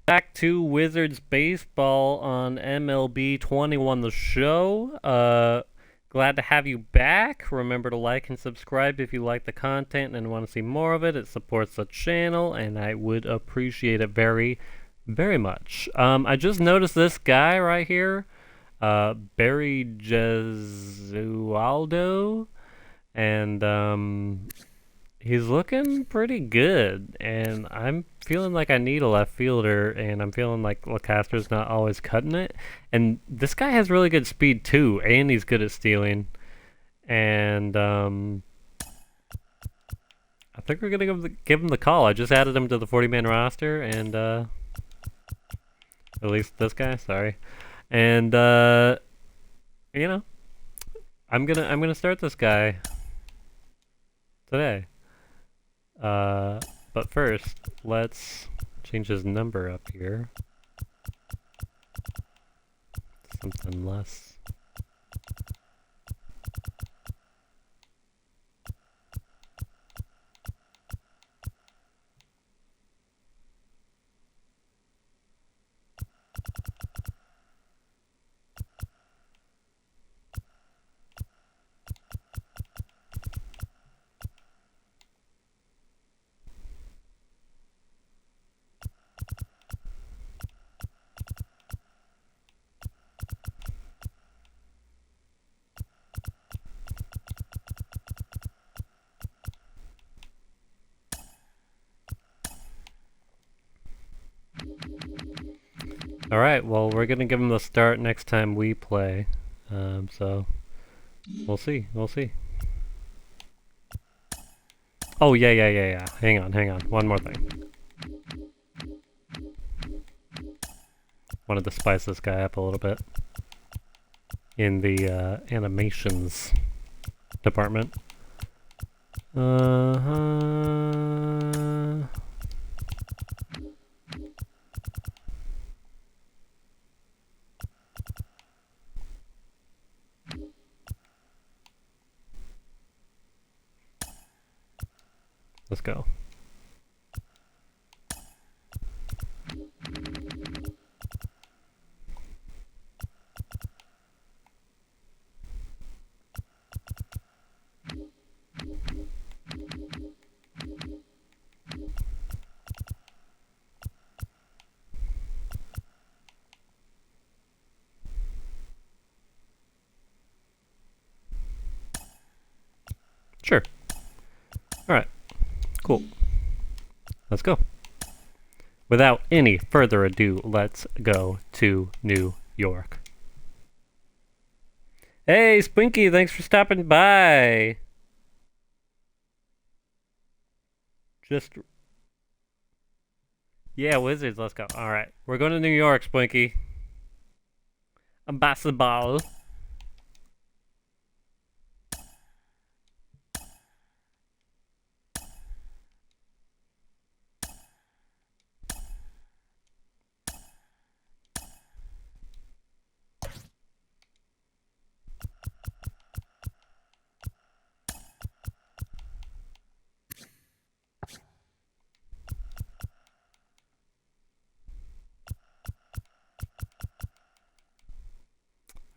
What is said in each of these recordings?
Back to Wizards baseball on MLB 21 The Show. Glad to have you back. Remember to like and subscribe if you like the content and want to see more of it. It supports the channel, and I would appreciate it very, very much. I just noticed this guy right here, Barry Gesualdo, and he's looking pretty good, and I'm feeling like I need a left fielder, and I'm feeling like Lacaster's not always cutting it. And this guy has really good speed too, and he's good at stealing. And I think we're gonna give him the call. I just added him to the 40-man roster, and at least this guy. Sorry, and you know, I'm gonna start this guy today. But first, let's change his number up here. Something less. Alright, well, we're gonna give him the start next time we play. So, we'll see, we'll see. Oh, yeah. Hang on. One more thing. Wanted to spice this guy up a little bit in the animations department. Let's go. Sure. Alright. Cool. Let's go. Without any further ado, let's go to New York. Hey, Spinky, thanks for stopping by. Yeah, Wizards, let's go. Alright, we're going to New York, Spinky. Basketball.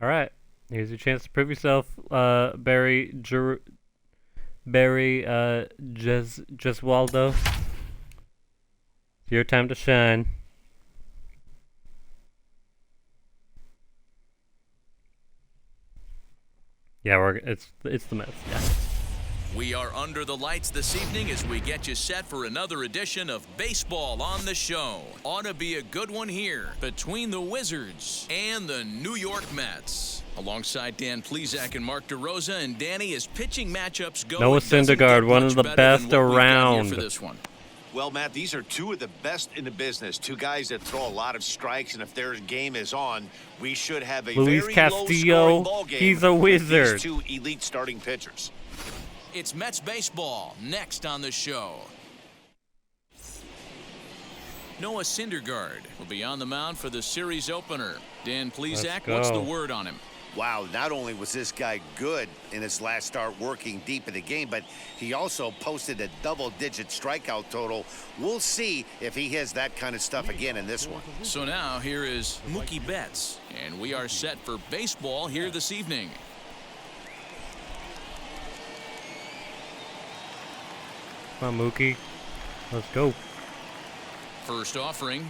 Alright, here's your chance to prove yourself, Barry Gesualdo. It's your time to shine. Yeah, it's the Mets, yeah. We are under the lights this evening as we get you set for another edition of Baseball on the Show. Ought to be a good one here between the Wizards and the New York Mets. Alongside Dan Plesac and Mark DeRosa, and Danny, as pitching matchups go, Noah Syndergaard, one of the best around. For this one. Well, Matt, these are two of the best in the business. Two guys that throw a lot of strikes, and if their game is on, we should have a Luis very Castillo, low-scoring ball game. he's a wizard. These two elite starting pitchers. It's Mets baseball next on the show. Noah Syndergaard will be on the mound for the series opener. Dan Plesac, what's the word on him? Wow, not only was this guy good in his last start working deep in the game, but he also posted a double-digit strikeout total. We'll see if he has that kind of stuff again in this one. So now here is Mookie Betts, and we are set for baseball here this evening. Come on, Mookie. Let's go. First offering.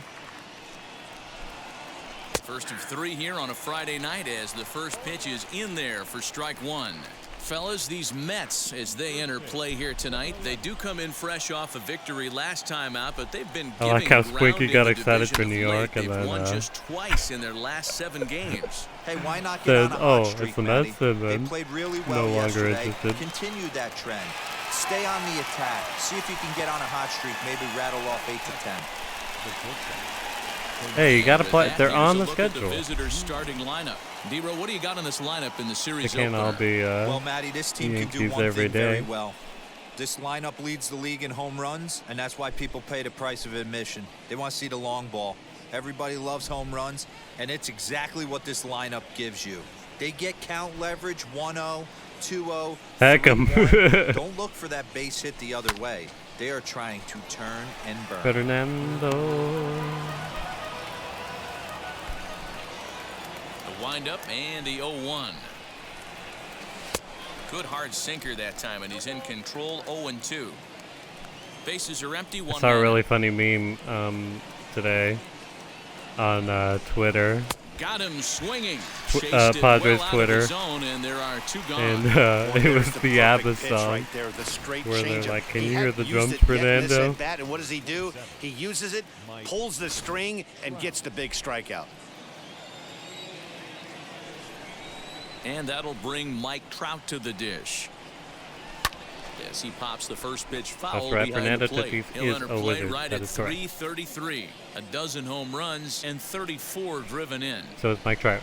First of 3 here on a Friday night as the first pitch is in there for strike 1. Fellas, these Mets, as they enter play here tonight, they do come in fresh off a victory last time out, but they've been I like how ground Squeaky in got the excited for division New of late. York and They've then won just twice in their last 7 games. Hey, why not get on a hot streak, it's the Matty? Mets, and They then played really well no longer yesterday. interested. Continue that trend. Stay on the attack. See if you can get on a hot streak. Maybe rattle off 8 to 10. Hey, you gotta With play. that, They're here's on a the look at schedule. The visitors' starting lineup. D-Ro, what do you got on this lineup in the They series can't all opener? be Well, Matty, this team can do Yankees one every thing very day. well. This lineup leads the league in home runs, and that's why people pay the price of admission. They want to see the long ball. Everybody loves home runs, and it's exactly what this lineup gives you. They get count leverage 1-0, 2-0. Heck 'em. 3-1. Don't look for that base hit the other way. They are trying to turn and burn. Fernando. The windup and the 0-1. Good hard sinker that time, and he's in control. 0-2. Bases are empty. I saw a really funny meme today on Twitter. Got him swinging. Padres Twitter. Zone, and there are 2 gone. And it was the ABBA song right there, the straight where they're changeup. like, "Can He you hear hadn't the used drums, it yet in this Fernando?" at-bat, and what does he do? He uses it, pulls the string, and gets the big strikeout. And that'll bring Mike Trout to the dish. As he pops the first pitch foul right. behind Fernando the plate. Tatis He'll is enter a play wizard. right That at is correct. 333. A dozen home runs and 34 driven in. So it's Mike Trout.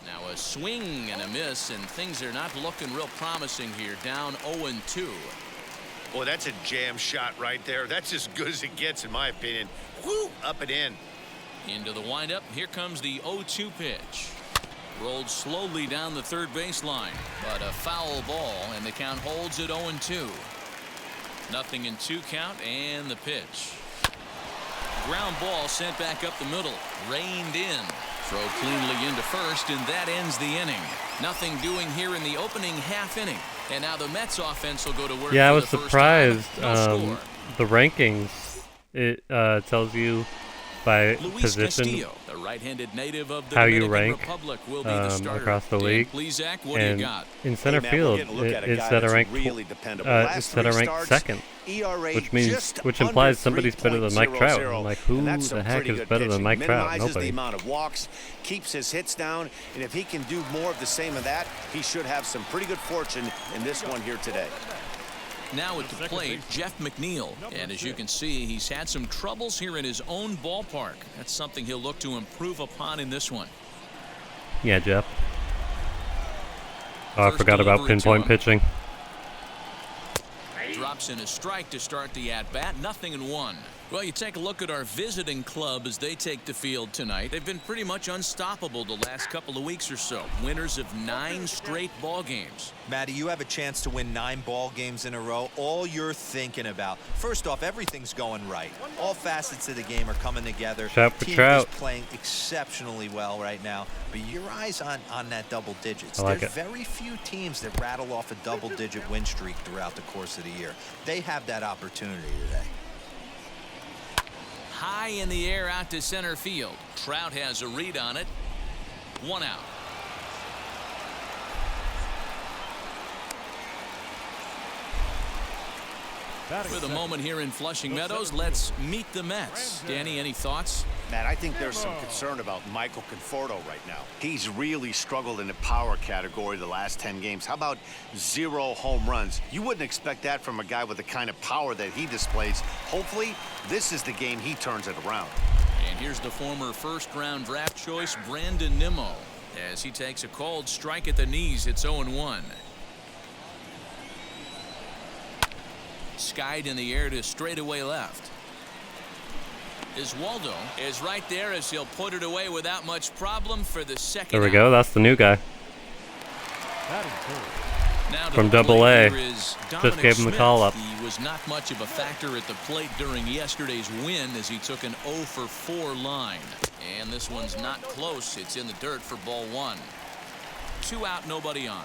Now a swing and a miss, and things are not looking real promising here. Down 0-2. Boy, that's a jam shot right there. That's as good as it gets, in my opinion. Woo, up and in. Into the windup. Here comes the 0-2 pitch. Rolled slowly down the third baseline, but a foul ball, and the count holds at 0-2. Nothing in 2 count, and the pitch. Ground ball sent back up the middle, reined in. Throw cleanly into first, and that ends the inning. Nothing doing here in the opening half inning, and now the Mets offense will go to work. Yeah, I for was the first surprised. time. No score. The rankings, it tells you by Luis position Castillo, the right-handed native of the how you Dominican rank Republic, will be the starter. across the Dan league. Plezak, what do you And got? in center Hey, man, field, we're getting a look at a it's guy set a that's rank really dependable. it's Last set a 3 rank starts, second, ERA which implies somebody's better than Mike Trout. I'm like, who and that's the some heck pretty is good better than pitching. Mike Trout? Minimizes Nobody. the amount of walks, keeps his hits down, and if he can do more of the same of that, he should have some pretty good fortune in this one here today. Now at the plate, Jeff McNeil. And as you can see, he's had some troubles here in his own ballpark. That's something he'll look to improve upon in this one. Yeah, Jeff. Oh, I First forgot about delivery to pinpoint him. pitching. Drops in a strike to start the at-bat. 0-1. Well, you take a look at our visiting club as they take the field tonight. They've been pretty much unstoppable the last couple of weeks or so. Winners of 9 straight ball games. Matty, you have a chance to win 9 ball games in a row. All you're thinking about, first off, everything's going right. All facets of the game are coming together. Shout for Team Trout. is playing exceptionally well right now. But your eyes on that double digits. I like There's it. very few teams that rattle off a double-digit win streak throughout the course of the year. They have that opportunity today. High in the air out to center field. Trout has a read on it. 1 out. For the moment here in Flushing Meadows, let's meet the Mets. Danny, any thoughts? Matt, I think there's some concern about Michael Conforto right now. He's really struggled in the power category the last 10 games. How about 0 home runs? You wouldn't expect that from a guy with the kind of power that he displays. Hopefully, this is the game he turns it around. And here's the former first-round draft choice, Brandon Nimmo, as he takes a cold strike at the knees. It's 0-1. Skied in the air to straightaway left. Iswaldo is right there as he'll put it away without much problem for the second There we out. go. That's the new guy Now to from the Double plate A. here is Just Dominic gave him the Smith. call up. He was not much of a factor at the plate during yesterday's win as he took an 0 for 4 line. And this one's not close. It's in the dirt for ball 1. 2 out, nobody on.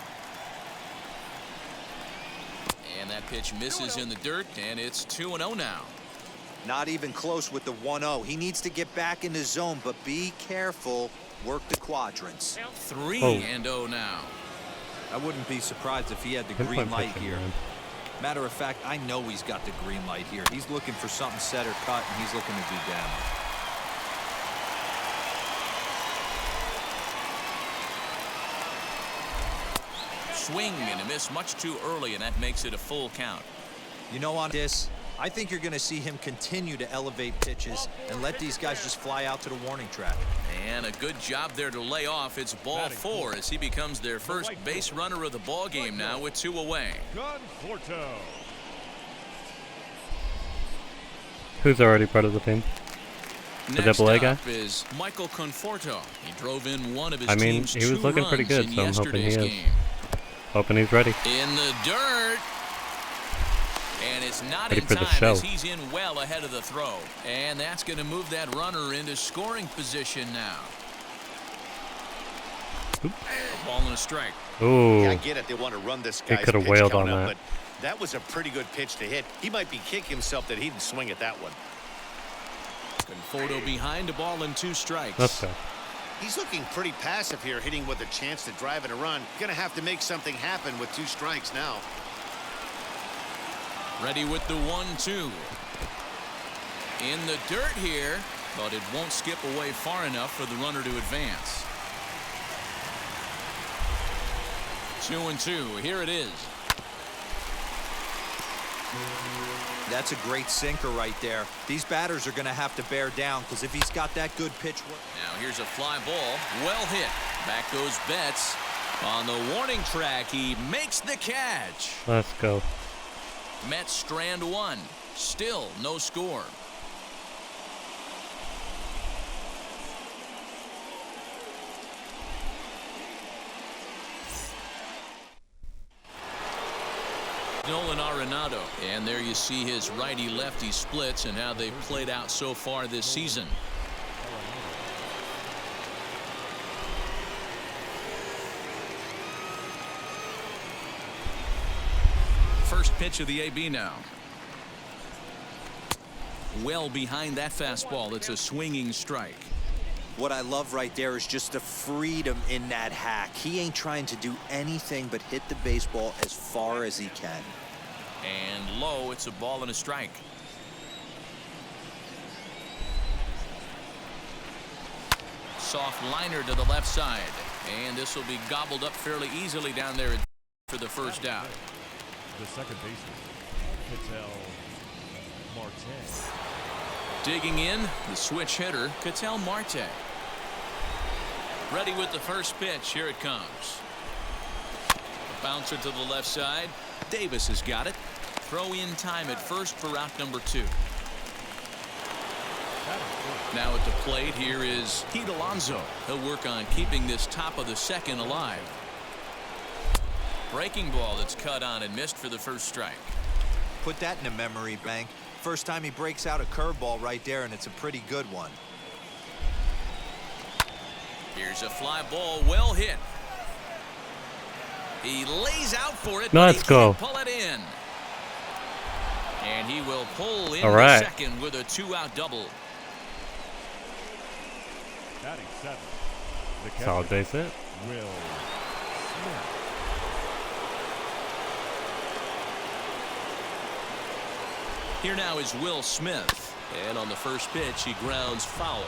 And that pitch misses in the dirt, and it's 2-0 now. Not even close with the 1-0. He needs to get back in the zone, but be careful. Work the quadrants. 3-0 now. I wouldn't be surprised if he had the green Pinpoint light pitching, here. man. Matter of fact, I know he's got the green light here. He's looking for something set or cut, and he's looking to do damage. Swing and a miss much too early, and that makes it a full count. You know, on this, I think you're going to see him continue to elevate pitches and let these guys just fly out to the warning track. And a good job there to lay off. It's ball 4 as he becomes their first base runner of the ball game now with 2 away. Who's already part of the team? The Next Double A guy? up is Michael Conforto. He drove in one of his I mean, team's he was 2 looking pretty runs good, in so I'm hoping he yesterday's is. game. Hoping he's ready. In the dirt. And it's not Ready in for the time show. as he's in well ahead of the throw. And that's going to move that runner into scoring position now. Oop. A ball and a strike. Ooh. Yeah, I get it. They want to run this guy's coulda pitch wailed count on up, that. but that was a pretty good pitch to hit. He might be kicking himself that he didn't swing at that one. Conforto behind, a ball and 2 strikes. Let's go. He's looking pretty passive here, hitting with a chance to drive and a run. Going to have to make something happen with 2 strikes now. Ready with the 1-2. In the dirt here, but it won't skip away far enough for the runner to advance. 2-2. Here it is. That's a great sinker right there. These batters are going to have to bear down because if he's got that good pitch. Now here's a fly ball. Well hit. Back goes Betts. On the warning track, he makes the catch. Let's go. Mets strand 1. Still no score. Nolan Arenado. And there you see his righty-lefty splits and how they've played out so far this season. First pitch of the AB now. Well behind that fastball. It's a swinging strike. What I love right there is just the freedom in that hack. He ain't trying to do anything but hit the baseball as far as he can. And low, it's a ball and a strike. Soft liner to the left side. And this will be gobbled up fairly easily down there for the first out. The second baseman, Ketel Marte. Digging in, the switch hitter, Ketel Marte. Ready with the first pitch. Here it comes. Bouncer to the left side. Davis has got it. Throw in time at first for out number 2. Now at the plate, here is Pete Alonso. He'll work on keeping this top of the second alive. Breaking ball that's cut on and missed for the first strike. Put that in a memory bank. First time he breaks out a curveball right there, and it's a pretty good one. Here's a fly ball, well hit. He lays out for it. Let's but he go. can't pull it in. And he will pull in All right. the second with a 2-out double. Batting 7. The Solid catcher, base hit. Will Smith. Here now is Will Smith. And on the first pitch, he grounds foul.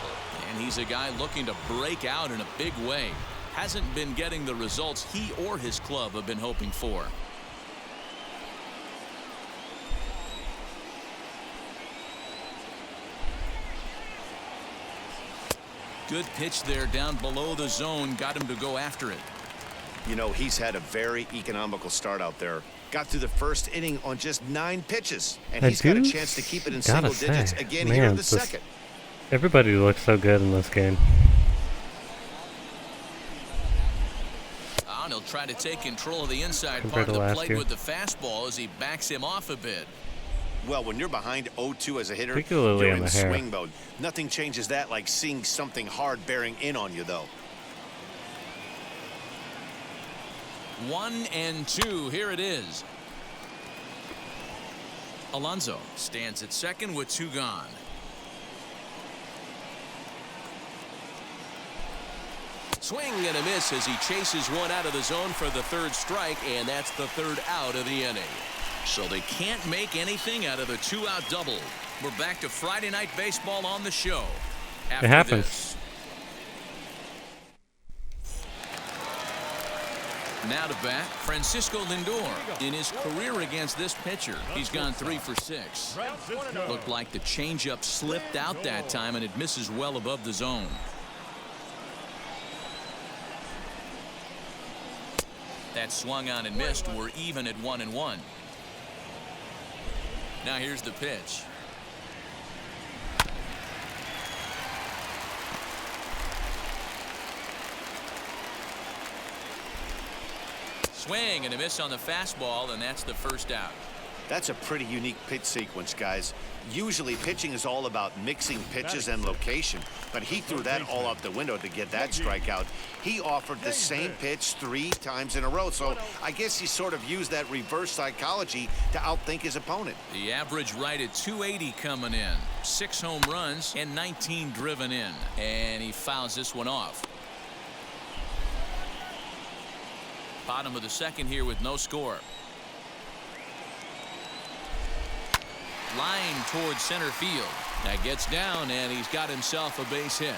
And he's a guy looking to break out in a big way. Hasn't been getting the results he or his club have been hoping for. Good pitch there down below the zone. Got him to go after it. You know, he's had a very economical start out there. Got through the first inning on just 9 pitches. And I he's got a do chance to keep it in gotta single digits say, again man, here in the this second. Everybody looks so good in this game. And he'll try to take control of the inside Compared part of to the last plate year. with the fastball as he backs him off a bit. Well, when you're behind 0-2 as a hitter, Particularly you're on in the hair. swing mode. Nothing changes that like seeing something hard bearing in on you, though. 1-2. Here it is. Alonso stands at second with 2 gone. Swing and a miss as he chases one out of the zone for the 3rd strike, and that's the 3rd out of the inning. So they can't make anything out of the 2-out double. We're back to Friday Night Baseball on the show. After It happens. this. Now to bat, Francisco Lindor. In his career against this pitcher, he's gone 3 for 6. Francisco. Looked like the changeup slipped out that time, and it misses well above the zone. That swung on and missed. We're even at 1-1. Now here's the pitch. Swing and a miss on the fastball, and that's the 1st out. That's a pretty unique pitch sequence, guys. Usually pitching is all about mixing pitches and location, but he threw that all out the window to get that strikeout. He offered the same pitch 3 times in a row, so I guess he sort of used that reverse psychology to outthink his opponent. The average right at 280 coming in. 6 home runs and 19 driven in, and he fouls this one off. Bottom of the 2nd here with no score. Line towards center field. That gets down, and he's got himself a base hit.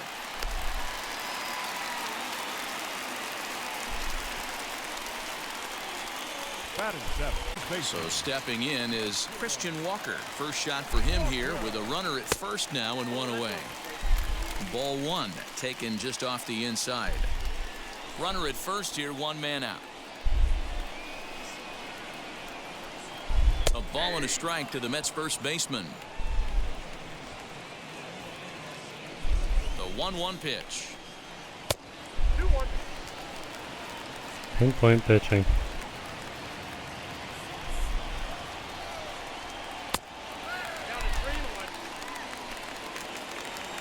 Batting 7. So stepping in is Christian Walker. First shot for him here with a runner at first now and 1 away. Ball 1 taken just off the inside. Runner at first here, 1 man out. A ball and a strike to the Mets first baseman. The 1-1 pitch. Pinpoint pitching.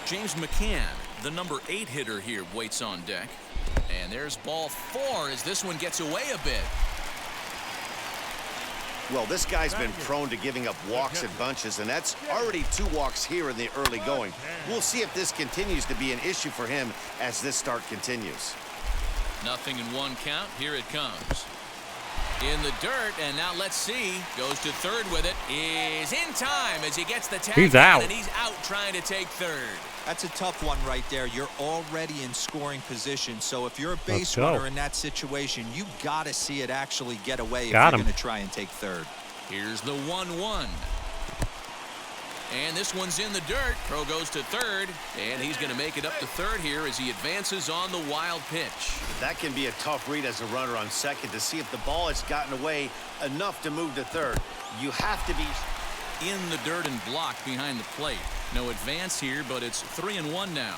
James McCann, the number 8 hitter here, waits on deck. And there's ball 4 as this one gets away a bit. Well, this guy's been prone to giving up walks in bunches, and that's already 2 walks here in the early going. We'll see if this continues to be an issue for him as this start continues. Nothing in 1 count. Here it comes. In the dirt, and now let's see. Goes to 3rd with it. Is in time as he gets the tag. He's down, out. and he's out trying to take 3rd. That's a tough one right there. You're already in scoring position, so if you're a base go. runner in that situation, you got to see it actually get away if Got you're him. going to try and take 3rd. Here's the 1-1. And this one's in the dirt. Crow goes to 3rd, and he's going to make it up to 3rd here as he advances on the wild pitch. That can be a tough read as a runner on 2nd to see if the ball has gotten away enough to move to 3rd. You have to be In the dirt and blocked behind the plate. No advance here, but it's 3-1 now.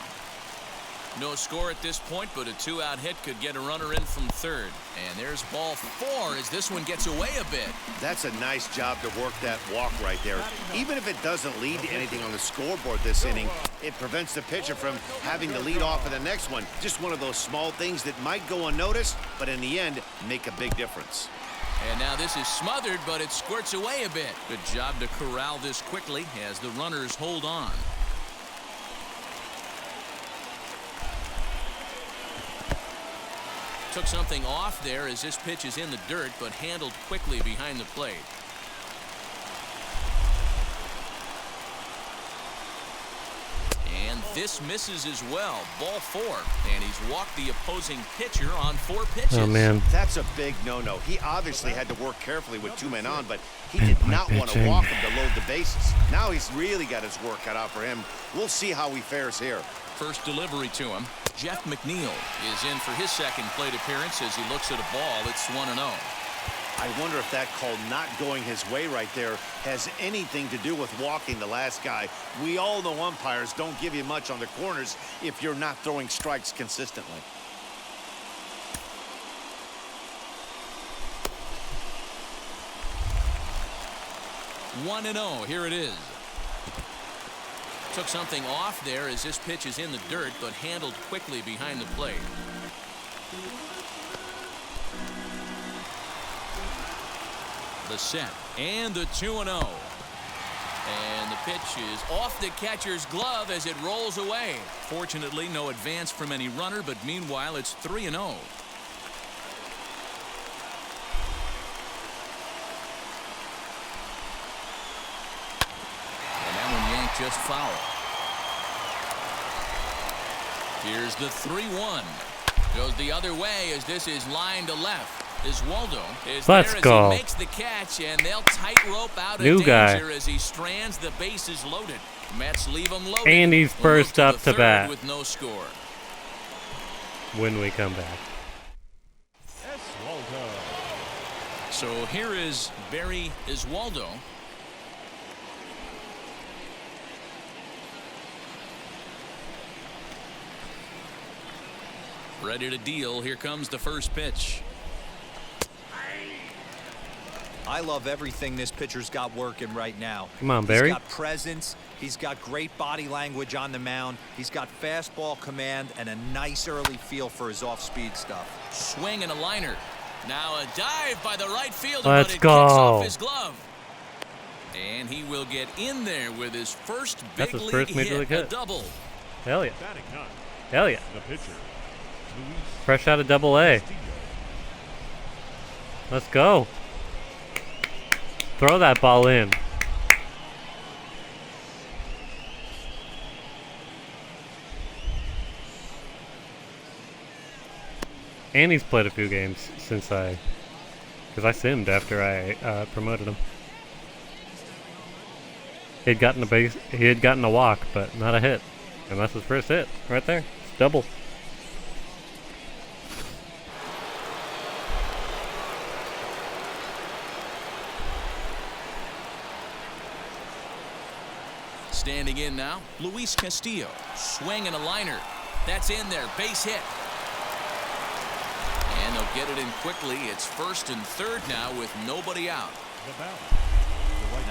No score at this point, but a 2-out hit could get a runner in from 3rd. And there's ball 4 as this one gets away a bit. That's a nice job to work that walk right there. Even if it doesn't lead to anything on the scoreboard this inning, it prevents the pitcher from having to lead off in the next one. Just one of those small things that might go unnoticed, but in the end, make a big difference. And now this is smothered, but it squirts away a bit. Good job to corral this quickly as the runners hold on. Took something off there as this pitch is in the dirt, but handled quickly behind the plate. And this misses as well. Ball 4. And he's walked the opposing pitcher on 4 pitches. Oh man. That's a big no-no. He obviously had to work carefully with 2 men on, but he did not want to pitching. walk him to load the bases. Now he's really got his work cut out for him. We'll see how he fares here. First delivery to him. Jeff McNeil is in for his 2nd plate appearance as he looks at a ball. It's 1-0. I wonder if that call not going his way right there has anything to do with walking the last guy. We all know umpires don't give you much on the corners if you're not throwing strikes consistently. One and 0. Here it is. Took something off there as this pitch is in the dirt, but handled quickly behind the plate. The set and the 2-0. And the pitch is off the catcher's glove as it rolls away. Fortunately, no advance from any runner, but meanwhile, it's 3-0. And that one yanked just foul. Here's the 3-1. Goes the other way as this is line to left. Oswaldo is Let's there go. as he makes the catch, and they'll tightrope out of New guy. danger as he strands the bases loaded. Mets leave him loaded. And he's We'll move first to up the to third bat. with no score. When we come back. Oswaldo. So here is Barry Oswaldo. Ready to deal. Here comes the first pitch. I love everything this pitcher's got working right now. Come on, Barry. He's got presence. He's got great body language on the mound. He's got fastball command and a nice early feel for his off-speed stuff. Swing and a liner. Now a dive by the right fielder, Let's but it go. kicks off his glove. And he will get in there with his first That's big his league first major league a hit. double. Hell yeah. Batting ninth. Hell yeah. The pitcher. Luis Fresh out of Double A. Castillo. Let's go. Throw that ball in. And he's played a few games since because I simmed after I promoted him. He had gotten a walk, but not a hit. And that's his first hit, right there. It's double. Standing in now, Luis Castillo. Swing and a liner. That's in there. Base hit. And they'll get it in quickly. It's first and third now with nobody out. The batter.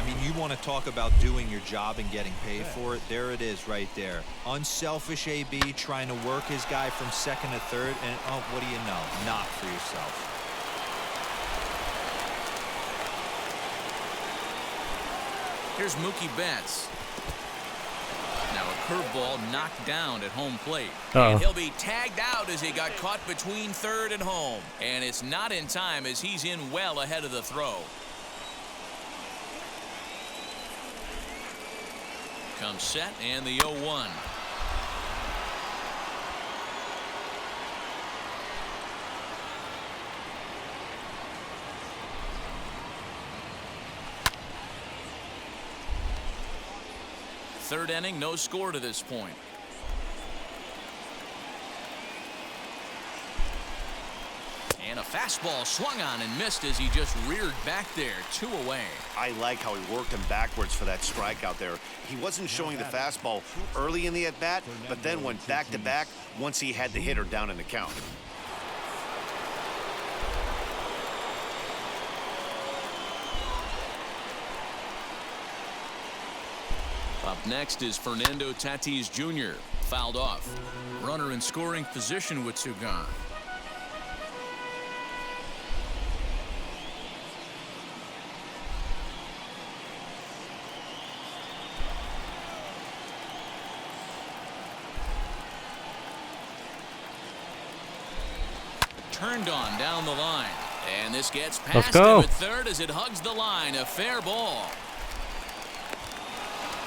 I mean, you want to talk about doing your job and getting paid for it. There it is right there. Unselfish AB trying to work his guy from second to third. And, oh, what do you know? Not for yourself. Here's Mookie Betts. Now a curveball knocked down at home plate. Uh-oh. And he'll be tagged out as he got caught between third and home. And it's not in time as he's in well ahead of the throw. Comes set and the 0-1. Third inning, no score to this point. And a fastball swung on and missed as he just reared back there. 2 away. I like how he worked him backwards for that strikeout there. He wasn't showing the fastball early in the at-bat, but then went back-to-back once he had the hitter down in the count. Up next is Fernando Tatis Jr. Fouled off. Runner in scoring position with 2 gone. Turned on down the line. And this gets past him at third as it hugs the line. A fair ball.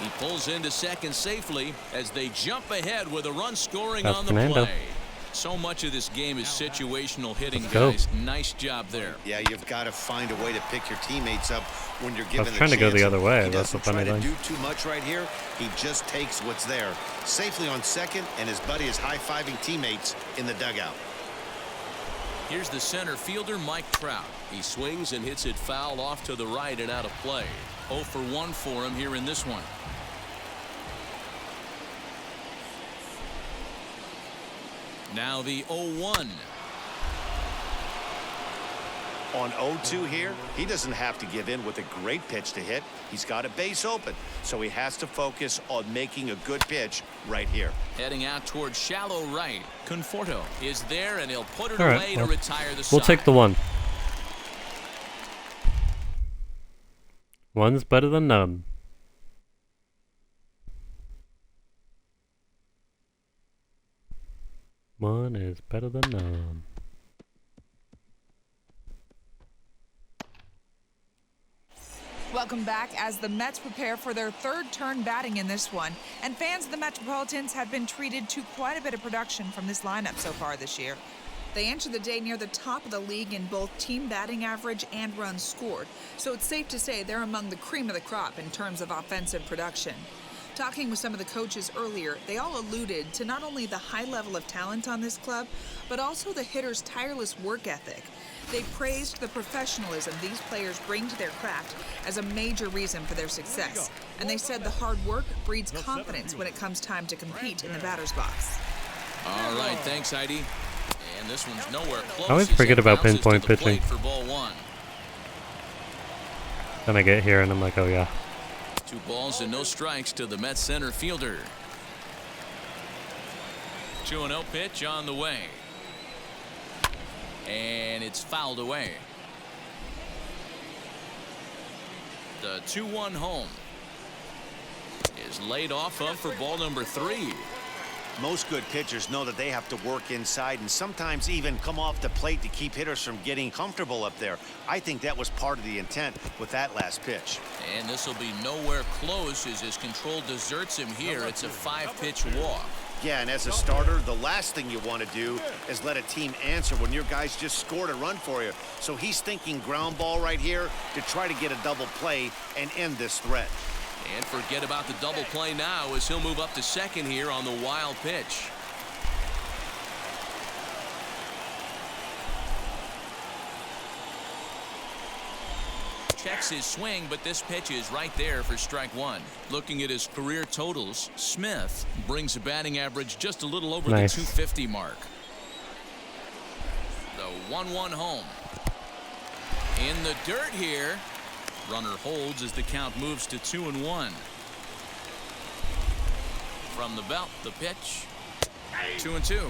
He pulls into second safely as they jump ahead with a run scoring on the play. So much of this game is situational hitting, guys. Nice job there. Yeah, you've got to find a way to pick your teammates up when you're given I was trying to go the other way. That's the funny thing. He doesn't try to do too much right here. He just takes what's there. Safely on second, and his buddy is high-fiving teammates in the dugout. Here's the center fielder, Mike Trout. He swings and hits it foul off to the right and out of play. 0 for 1 for him here in this one. Now the 0-1. On 0-2 here, he doesn't have to give in with a great pitch to hit. He's got a base open, so he has to focus on making a good pitch right here. Heading out towards shallow right. Conforto is there, and he'll put it All right, away well, to retire the side. We'll take the 1. One's better than none. One is better than none. Welcome back as the Mets prepare for their third turn batting in this one. And fans of the Metropolitans have been treated to quite a bit of production from this lineup so far this year. They enter the day near the top of the league in both team batting average and runs scored. So it's safe to say they're among the cream of the crop in terms of offensive production. Talking with some of the coaches earlier, they all alluded to not only the high level of talent on this club, but also the hitters' tireless work ethic. They praised the professionalism these players bring to their craft as a major reason for their success. And they said the hard work breeds confidence when it comes time to compete in the batter's box. All right, thanks, Heidi. And this one's nowhere close. I always as forget it about bounces to pinpoint the plate pitching. For ball 1. Then I get here and I'm like, oh yeah. 2 balls and no strikes to the Mets center fielder. 2-0 pitch on the way. And it's fouled away. The 2-1 home is laid off of for ball number 3. Most good pitchers know that they have to work inside and sometimes even come off the plate to keep hitters from getting comfortable up there. I think that was part of the intent with that last pitch. And this will be nowhere close as his control deserts him here. It's a 5-pitch walk. Yeah, and as a starter, the last thing you want to do is let a team answer when your guys just scored a run for you. So he's thinking ground ball right here to try to get a double play and end this threat. And forget about the double play now as he'll move up to second here on the wild pitch. Checks his swing, but this pitch is right there for strike 1. Looking at his career totals, Smith brings a batting average just a little over Nice. the 250 mark. The 1-1 home. In the dirt here. Runner holds as the count moves to 2-1. From the belt, the pitch. 2-2.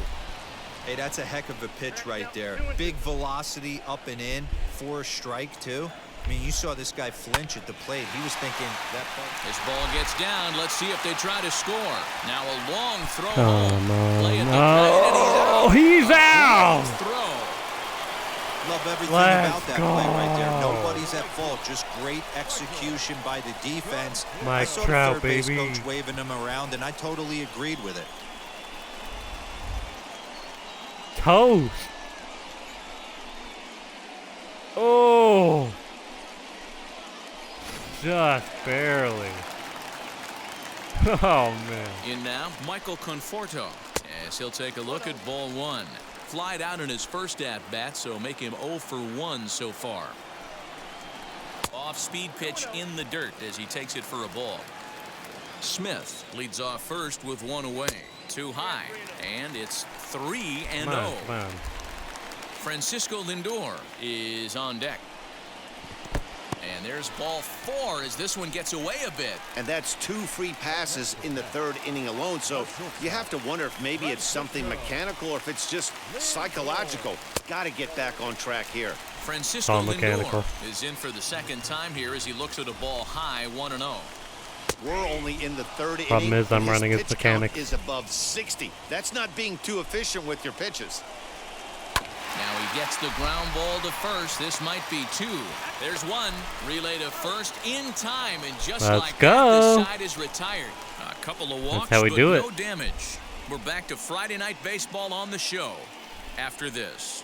Hey, that's a heck of a pitch right there. Big velocity up and in for a strike, too. I mean, you saw this guy flinch at the plate. He was thinking that ball. This ball gets down. Let's see if they try to score. Now a long throw Come home. Play at the on. plate, and He's out. Throw. Love everything Let's about that go. play right there. Nobody's at fault. Just great execution by the defense. I Mike saw Trout, the third base baby. coach waving him around, and I totally agreed with it. Toast. Oh. Just barely. Oh, man. In now, Michael Conforto, as he'll take a look at ball 1. Flied out in his first at-bat, so make him 0 for 1 so far. Off-speed pitch in the dirt as he takes it for a ball. Smith leads off first with 1 away. Too high, and it's 3-0. Come on, come on. Francisco Lindor is on deck. And there's ball 4 as this one gets away a bit. And that's 2 free passes in the third inning alone. So you have to wonder if maybe it's something mechanical or if it's just psychological. Got to get back on track here. Francisco All mechanical. Lindor is in for the second time here as he looks at a ball high 1-0. We're only in the third Problem inning. is I'm His running his pitch count mechanics. is above 60. That's not being too efficient with your pitches. Now he gets the ground ball to first. This might be 2. There's 1. Relay to first in time, and just Let's like go. that, this side is retired. A couple of walks, how we but do no it. damage. We're back to Friday Night Baseball on the show after this.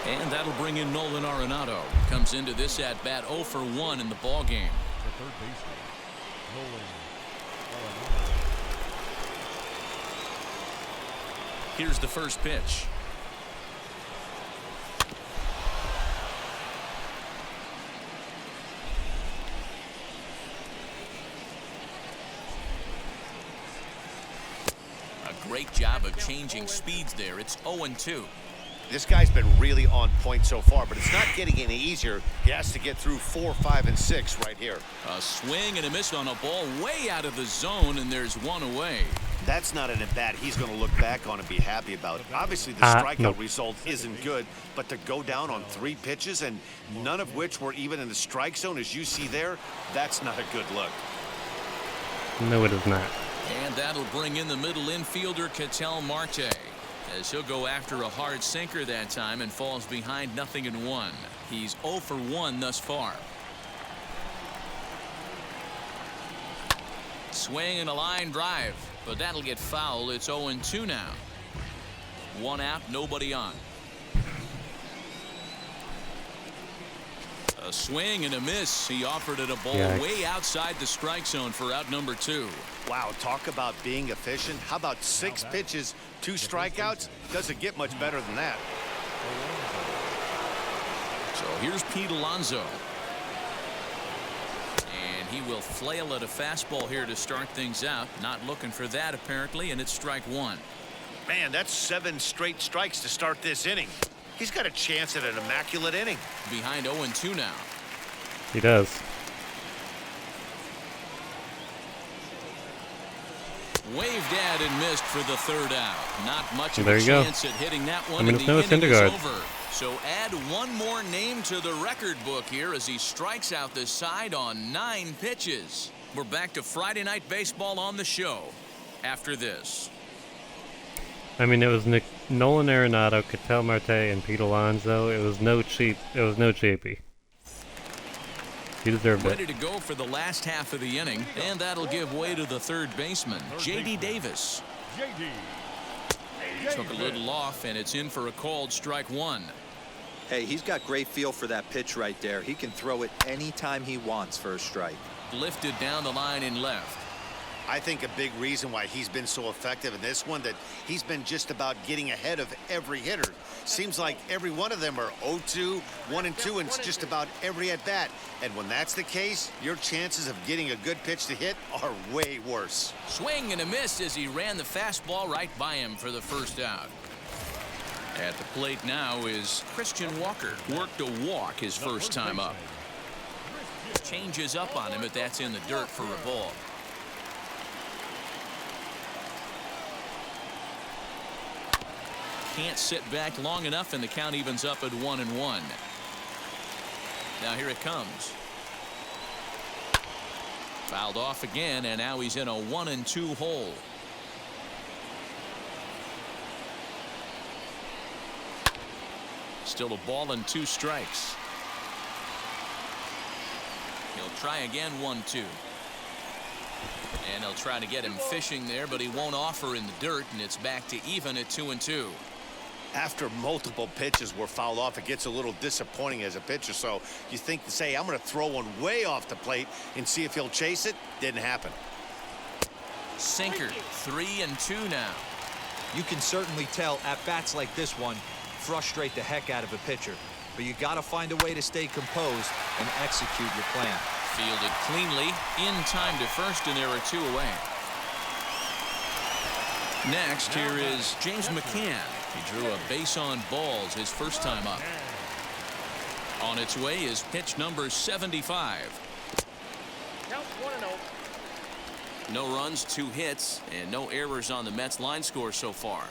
And that'll bring in Nolan Arenado. Comes into this at-bat 0 for 1 in the ballgame. The third baseman, Nolan. Here's the first pitch. A great job of changing speeds there. It's 0-2. This guy's been really on point so far, but it's not getting any easier. He has to get through 4, 5, and 6 right here. A swing and a miss on a ball way out of the zone, and there's one away. That's not an at-bat he's going to look back on and be happy about. Obviously, the strikeout nope. result isn't good, but to go down on 3 pitches and none of which were even in the strike zone, as you see there, that's not a good look. No, it is not. And that'll bring in the middle infielder, Ketel Marte, as he'll go after a hard sinker that time and falls behind 0-1. He's 0 for 1 thus far. Swing and a line drive, but that'll get foul. It's 0-2 now. 1 out, nobody on. A swing and a miss. He offered it a ball way outside the strike zone for out number 2. Wow, talk about being efficient. How about 6 pitches, 2 strikeouts? Doesn't get much better than that. So here's Pete Alonso. And he will flail at a fastball here to start things out. Not looking for that apparently, and it's strike 1. Man, that's 7 straight strikes to start this inning. He's got a chance at an immaculate inning. Behind 0-2 now. He does. Waved at and missed for the 3rd out. Not much of There a you go. chance at hitting that one. I mean, and it's the no inning is Syndergaard. over. So add one more name to the record book here as he strikes out the side on 9 pitches. We're back to Friday Night Baseball on the show after this. I mean, it was Nolan Arenado, Ketel Marte, and Pete Alonso. It was no cheapie. He deserved Ready it. to go for the last half of the inning, and that'll give way to the 3rd baseman, J.D. Davis. Took a little off, and it's in for a called strike 1. Hey, he's got great feel for that pitch right there. He can throw it anytime he wants for a strike. Lifted down the line in left. I think a big reason why he's been so effective in this one, that he's been just about getting ahead of every hitter. Seems like every one of them are 0-2, 1-2, and it's just about every at bat. And when that's the case, your chances of getting a good pitch to hit are way worse. Swing and a miss as he ran the fastball right by him for the 1st out. At the plate now is Christian Walker. Worked a walk his first time up. Changes up on him, but that's in the dirt for a ball. Can't sit back long enough, and the count evens up at 1-1. Now here it comes. Fouled off again, and now he's in a 1-2 hole. Still a ball and 2 strikes. He'll try again, 1-2. And they'll try to get him fishing there, but he won't offer in the dirt, and it's back to even at 2-2. After multiple pitches were fouled off, it gets a little disappointing as a pitcher. So you think to say, I'm going to throw one way off the plate and see if he'll chase it. Didn't happen. Sinker, 3-2 now. You can certainly tell at bats like this one frustrate the heck out of a pitcher. But you got to find a way to stay composed and execute your plan. Fielded cleanly, in time to first, and there are 2 away. Next, here is James McCann. He drew a base on balls his first time up. On its way is pitch number 75. No runs, 2 hits, and no errors on the Mets line score so far.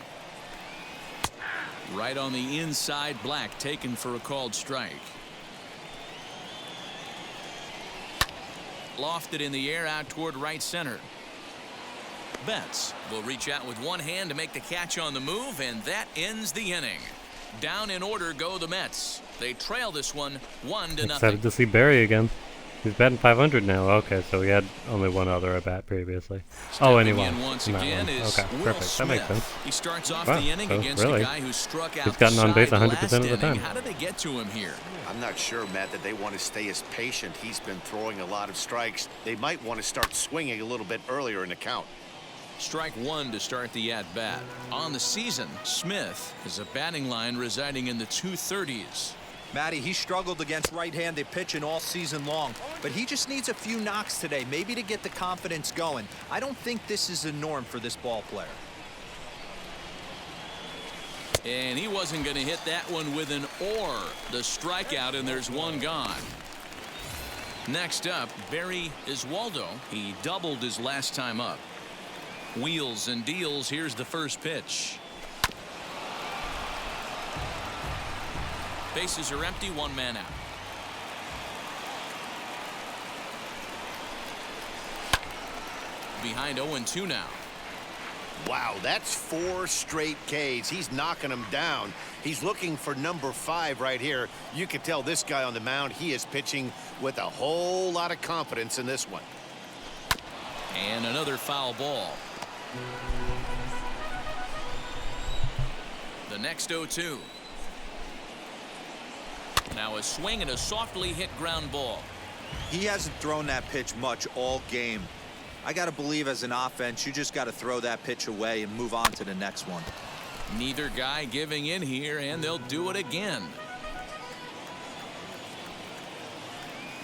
Right on the inside, Black taken for a called strike. Lofted in the air out toward right center. Betts will reach out with one hand to make the catch on the move, and that ends the inning. Down in order go the Mets. They trail this one 1-0. Excited to see Barry again. He's batting 500 now. Okay, so he had only one other at bat previously. Oh, and he Stepping won. in once in that again one. is Okay, Will perfect. That makes Smith. sense. He starts off Wow, the inning so against really, a guy who struck out he's gotten on base side 100% last of the inning. time. How did they get to him here? I'm not sure, Matt, that they want to stay as patient. He's been throwing a lot of strikes. They might want to start swinging a little bit earlier in the count. Strike one to start the at-bat. On the season, Smith is a batting line residing in the 230s. Matty, he struggled against right-handed pitching all season long, but he just needs a few knocks today, maybe to get the confidence going. I don't think this is a norm for this ball player. And he wasn't going to hit that one with an or. The strikeout, and there's one gone. Next up, Barry Iswaldo. He doubled his last time up. Wheels and deals. Here's the first pitch. Bases are empty, one man out. Behind 0-2 now. Wow, that's 4 straight Ks. He's knocking them down. He's looking for number 5 right here. You can tell this guy on the mound, he is pitching with a whole lot of confidence in this one. And another foul ball. The next 0-2. Now a swing and a softly hit ground ball. He hasn't thrown that pitch much all game. I got to believe as an offense, you just got to throw that pitch away and move on to the next one. Neither guy giving in here, and they'll do it again.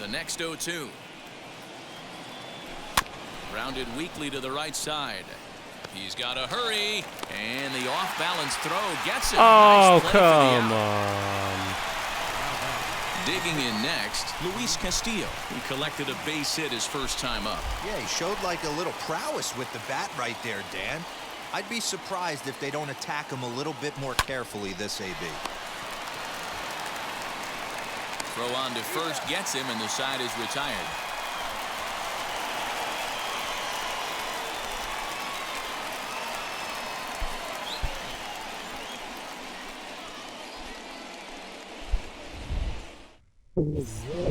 The next 0-2. Rounded weakly to the right side. He's got to hurry, and the off-balance throw gets him. Oh, Nice play for the come out. on. Digging in next, Luis Castillo. He collected a base hit his first time up. Yeah, he showed like a little prowess with the bat right there, Dan. I'd be surprised if they don't attack him a little bit more carefully this AB. Throw on to first gets him, and the side is retired.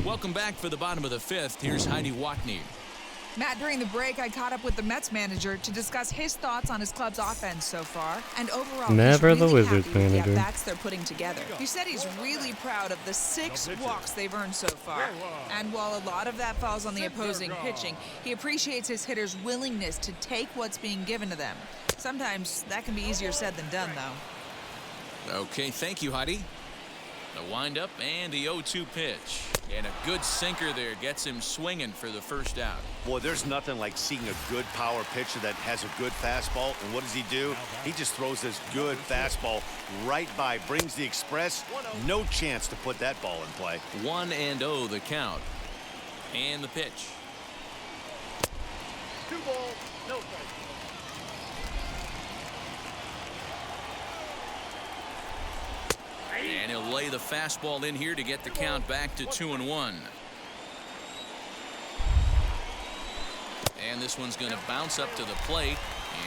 Welcome back for the bottom of the 5th. Here's Heidi Watney. Matt, during the break, I caught up with the Mets manager to discuss his thoughts on his club's offense so far, and overall, Never he's the really Wizards happy with the manager. at-bats they're putting together. He said he's really proud of the 6 walks they've earned so far, and while a lot of that falls on the opposing pitching, he appreciates his hitters' willingness to take what's being given to them. Sometimes that can be easier said than done, though. Okay, thank you, Heidi. The windup and the 0-2 pitch. And a good sinker there gets him swinging for the first out. Boy, there's nothing like seeing a good power pitcher that has a good fastball. And what does he do? He just throws this good fastball right by, brings the express. No chance to put that ball in play. 1-0 the count. And the pitch. 2 balls, no strikes. And he'll lay the fastball in here to get the count back to 2-1. And this one's going to bounce up to the plate.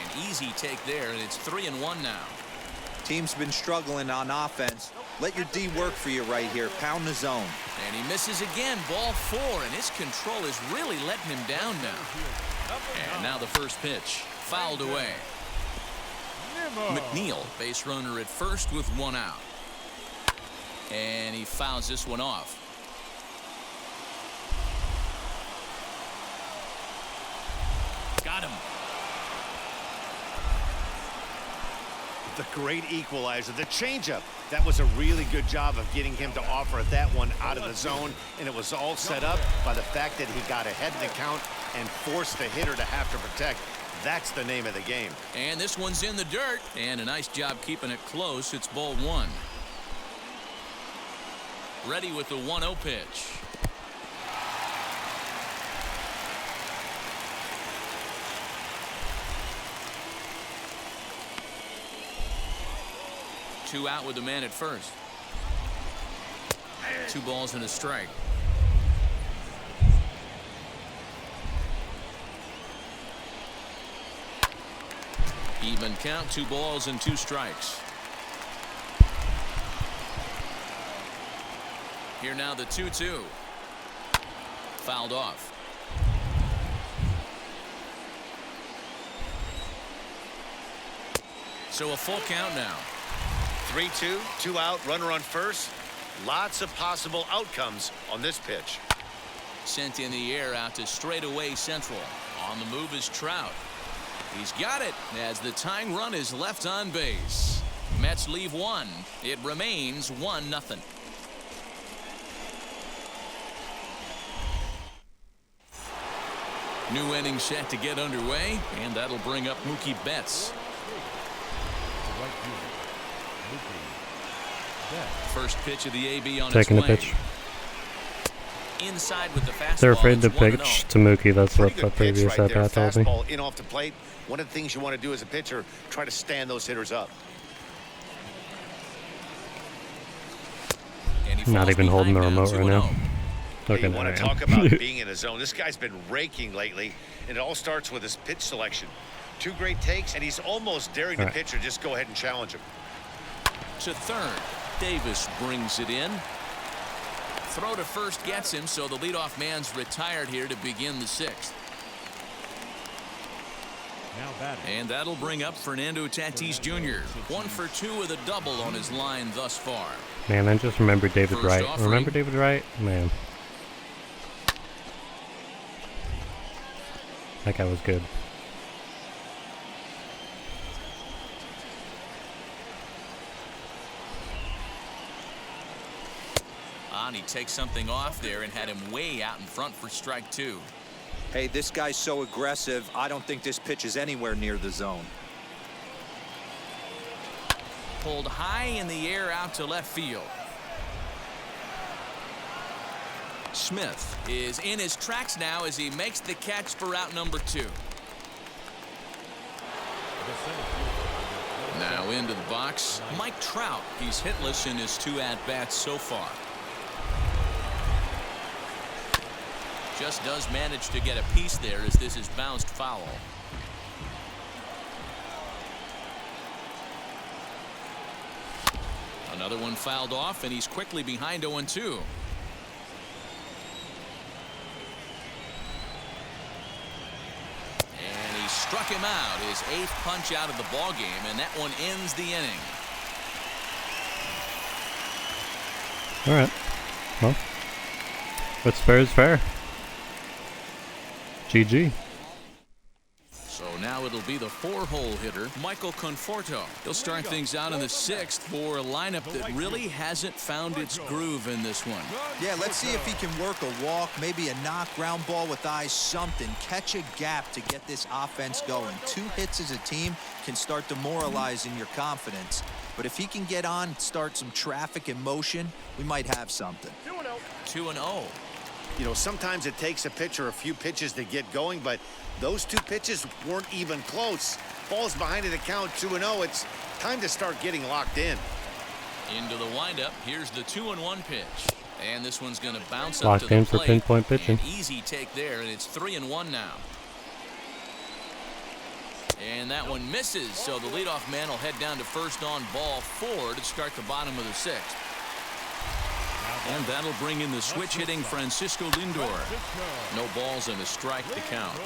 An easy take there, and it's 3-1 now. Team's been struggling on offense. Let your D work for you right here. Pound the zone. And he misses again. Ball 4, and his control is really letting him down now. And now the first pitch. Fouled away. McNeil, base runner at first with 1 out. And he fouls this one off. Got him. The great equalizer, the changeup. That was a really good job of getting him to offer that one out of the zone, and it was all set up by the fact that he got ahead of the count and forced the hitter to have to protect. That's the name of the game. And this one's in the dirt, and a nice job keeping it close. It's ball 1. Ready with the 1-0 pitch. Two out with the man at first. 2 balls and a strike. Even count, 2 balls and 2 strikes. Here now the 2-2. fouled off. So a full count now. 3-2, 2 out, runner on first. Lots of possible outcomes on this pitch. Sent in the air out to straightaway central. On the move is Trout. He's got it as the tying run is left on base. Mets leave one. It remains 1-0. New inning set to get underway, and that'll bring up Mookie Betts. Right fielder, Mookie Betts. First pitch of the AB on Taking the its way. pitch. Inside with the fastball. They're afraid to It's 1-0. pitch to Mookie. That's what Pretty the good pitch previous right there. at-bat told me. Fastball in off the plate. One of the things you want to do as a pitcher, try to stand those hitters up. And he Not falls even holding the behind remote right now. 2-0. Look You at want to that. talk about being in his zone. This guy's been raking lately, and it all starts with his pitch selection. 2 great takes, and he's almost daring the All right. pitcher just go ahead and challenge him. To third. Davis brings it in. Throw to first gets him, so the leadoff man's retired here to begin the 6th. Now batting. And that'll bring up Fernando Tatis Jr. 1 for 2 with a double on his line thus far. Man, I just remember David First Wright. offering. Remember David Wright? Man. That guy was good. And he takes something off there and had him way out in front for strike 2. Hey, this guy's so aggressive, I don't think this pitch is anywhere near the zone. Pulled high in the air out to left field. Smith is in his tracks now as he makes the catch for out number 2. Now into the box, Mike Trout. He's hitless in his 2 at-bats so far. Just does manage to get a piece there as this is bounced foul. Another one fouled off, and he's quickly behind 0-2. And he struck him out, his 8th punch out of the ball game, and that one ends the inning. All right. Well, what's fair is fair. GG. So now it'll be the 4-hole hitter, Michael Conforto. He'll start things out in the 6th for a lineup that really hasn't found its groove in this one. Yeah, let's see if he can work a walk, maybe a knock, ground ball with eyes, something. Catch a gap to get this offense going. 2 hits as a team can start demoralizing your confidence. But if he can get on, start some traffic in motion, we might have something. 2-0. You know, sometimes it takes a pitcher a few pitches to get going, but those 2 pitches weren't even close. Ball's behind at the count 2-0. It's time to start getting locked in. Into the windup. Here's the 2-1 pitch. And this one's going to bounce up Locked to the in for plate. pinpoint pitching. An easy take there, and it's 3-1 now. And that one misses, so the leadoff man will head down to first on ball 4 to start the bottom of the 6th. And that'll bring in the switch-hitting Francisco Lindor. No balls and a strike to count.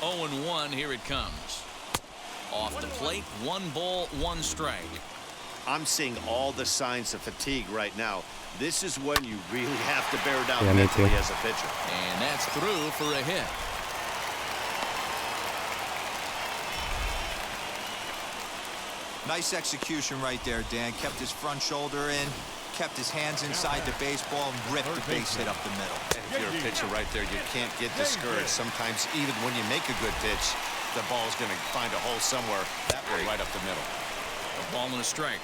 0-1, here it comes. Off the plate, 1 ball, 1 strike. I'm seeing all the signs of fatigue right now. This is when you really have to bear down Yeah, me mentally too. as a pitcher. And that's through for a hit. Nice execution right there, Dan. Kept his front shoulder in, kept his hands inside the baseball, and ripped the base hit up the middle. And if you're a pitcher right there, you can't get discouraged. Sometimes even when you make a good pitch, the ball's going to find a hole somewhere. That one right up the middle. A ball and a strike.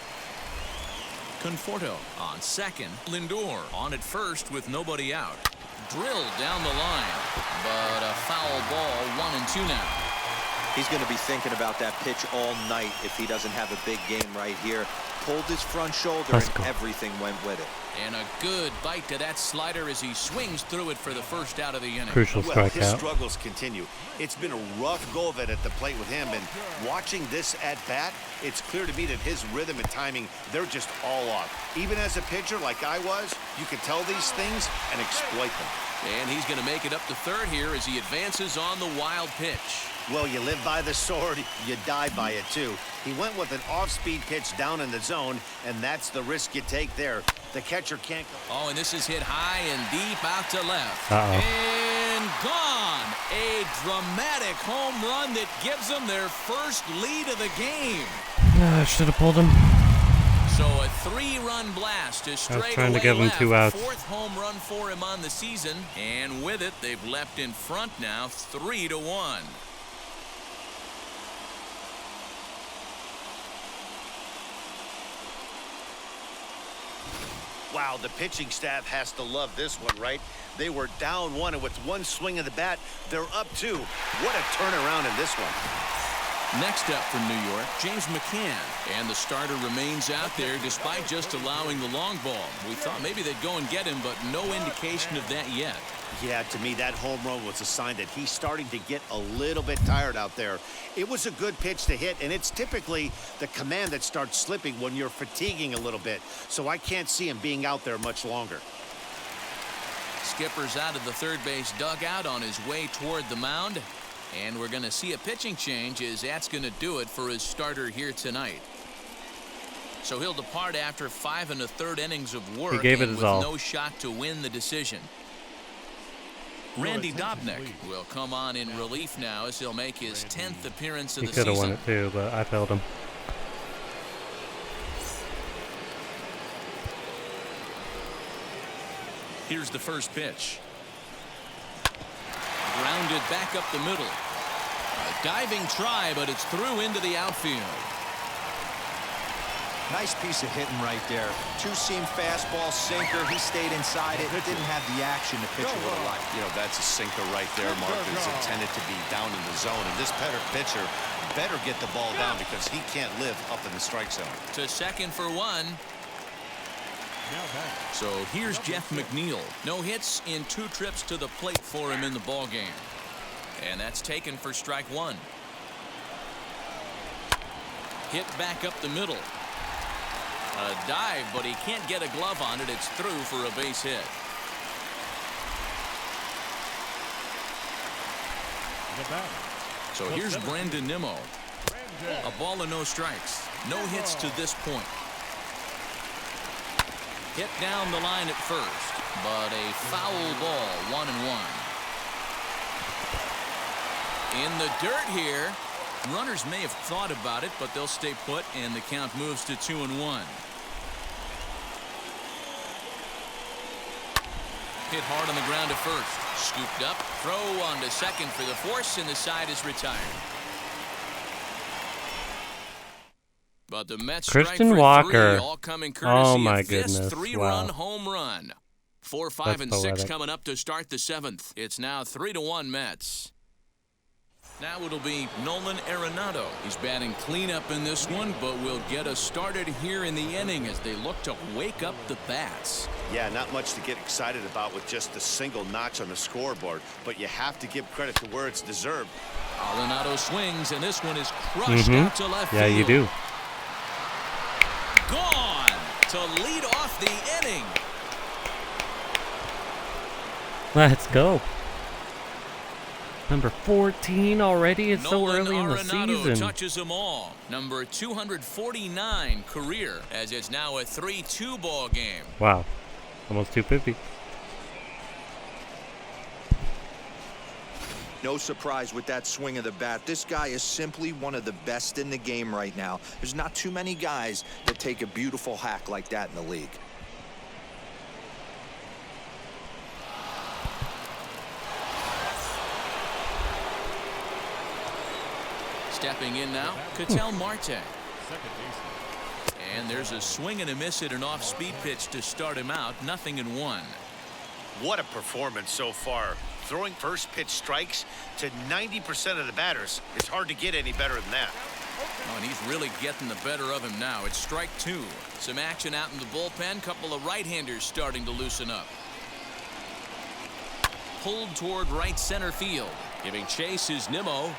Conforto on second. Lindor on at first with nobody out. Drilled down the line, but a foul ball, 1-2 now. He's going to be thinking about that pitch all night if he doesn't have a big game right here. pulled his front shoulder, Let's and go. everything went with it. And a good bite to that slider as he swings through it for the first out of the inning. Crucial Well, his strikeout. struggles continue. It's been a rough go of it at the plate with him, and watching this at bat, it's clear to me that his rhythm and timing, they're just all off. Even as a pitcher like I was, you could tell these things and exploit them. And he's going to make it up to third here as he advances on the wild pitch. Well, you live by the sword, you die by it too. He went with an off-speed pitch down in the zone, and that's the risk you take there. The catcher can't go. Oh, and this is hit high and deep out to left. Uh-oh. And gone. A dramatic home run that gives them their first lead of the game. I should have pulled him. So a 3-run blast to straight trying to away give him left. 2 outs. 4th home run for him on the season, and with it, they've leapt in front now, 3-1. Wow, the pitching staff has to love this one, right? They were down 1, and with one swing of the bat, they're up 2. What a turnaround in this one. Next up from New York, James McCann. And the starter remains out there despite just allowing the long ball. We thought maybe they'd go and get him, but no indication of that yet. Yeah, to me, that home run was a sign that he's starting to get a little bit tired out there. It was a good pitch to hit, and it's typically the command that starts slipping when you're fatiguing a little bit. So I can't see him being out there much longer. Skipper's out of the third base dugout on his way toward the mound. And we're going to see a pitching change as that's going to do it for his starter here tonight. So he'll depart after 5 1/3 innings of work. He gave it and his with all. no shot to win the decision. Randy Dobnak will come on in relief now as he'll make his 10th appearance of He the could have season. won it too, but I failed him. Here's the first pitch. Grounded back up the middle. A diving try, but it's through into the outfield. Nice piece of hitting right there. Two-seam fastball, sinker. He stayed inside it. Didn't have the action the pitcher would have liked. You know, that's a sinker right there, Mark. It's intended to be down in the zone. And this pitcher better get the ball down because he can't live up in the strike zone. To second for 1. So here's Jeff McNeil. No hits in 2 trips to the plate for him in the ball game. And that's taken for strike 1. Hit back up the middle. A dive, but he can't get a glove on it. It's through for a base hit. So here's Brandon Nimmo. A ball and no strikes. No hits to this point. Hit down the line at first, but a foul ball, 1-1. In the dirt here, runners may have thought about it, but they'll stay put, and the count moves to 2-1. Hit hard on the ground at first. Scooped up, throw on to second for the force, and the side is retired. But the Mets Christian strike for Walker. 3, all coming courtesy my of this goodness. 3-run Wow. home run. 4, 5, That's and 6 poetic. coming up to start the 7th. It's now 3-1 Mets. Now it'll be Nolan Arenado. He's batting cleanup in this one, but will get us started here in the inning as they look to wake up the bats. Yeah, not much to get excited about with just a single notch on the scoreboard, but you have to give credit to where it's deserved. Arenado swings, and this one is crushed out to left Yeah, field. you do. Gone to lead off the inning. Let's go. Number 14 already. It's so Nolan early in the Arenado season. touches them all. Number 249 career, as it's now a 3-2 ball game. Wow. Almost 250. No surprise with that swing of the bat. This guy is simply one of the best in the game right now. There's not too many guys that take a beautiful hack like that in the league. Stepping in now, Ketel Marte. And there's a swing and a miss at an off-speed pitch to start him out. 0-1. What a performance so far. Throwing first pitch strikes to 90% of the batters. It's hard to get any better than that. Oh, and he's really getting the better of him now. It's strike 2. Some action out in the bullpen. Couple of right-handers starting to loosen up. Pulled toward right center field. Giving chase is Nimmo.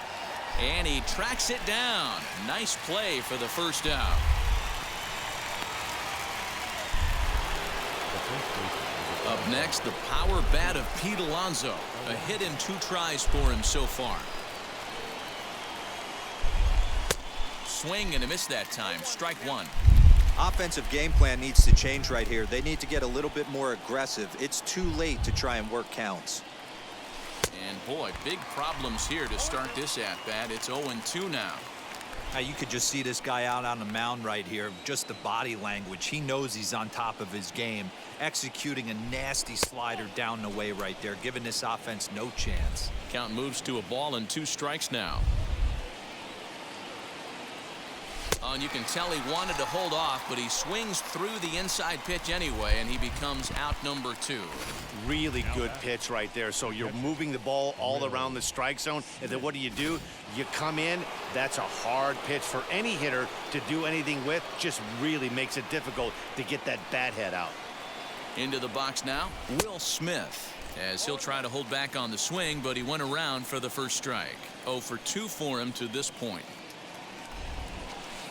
And he tracks it down. Nice play for the first out. Up next, the power bat of Pete Alonso. A hit in 2 tries for him so far. Swing and a miss that time. Strike 1. Offensive game plan needs to change right here. They need to get a little bit more aggressive. It's too late to try and work counts. And boy, big problems here to start this at-bat. It's 0-2 now. Now you could just see this guy out on the mound right here. Just the body language. He knows he's on top of his game. Executing a nasty slider down the way right there, giving this offense no chance. Count moves to a ball and 2 strikes now. Oh, and you can tell he wanted to hold off, but he swings through the inside pitch anyway, and he becomes out number 2. Really good pitch right there. So you're moving the ball all around the strike zone, and then what do? You come in. That's a hard pitch for any hitter to do anything with. Just really makes it difficult to get that bat head out. Into the box now, Will Smith, as he'll try to hold back on the swing, but he went around for the first strike. 0 for 2 for him to this point.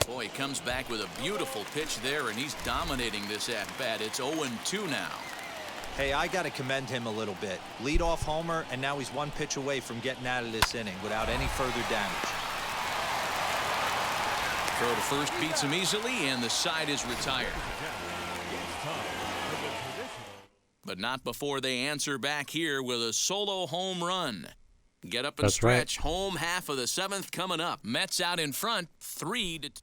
Boy, he comes back with a beautiful pitch there, and he's dominating this at-bat. It's 0-2 now. Hey, I got to commend him a little bit. Leadoff homer, and now he's 1 pitch away from getting out of this inning without any further damage. Throw to first beats him easily, and the side is retired. But not before they answer back here with a solo home run. Get up and That's stretch. right. Home half of the 7th coming up. Mets out in front, 3-2.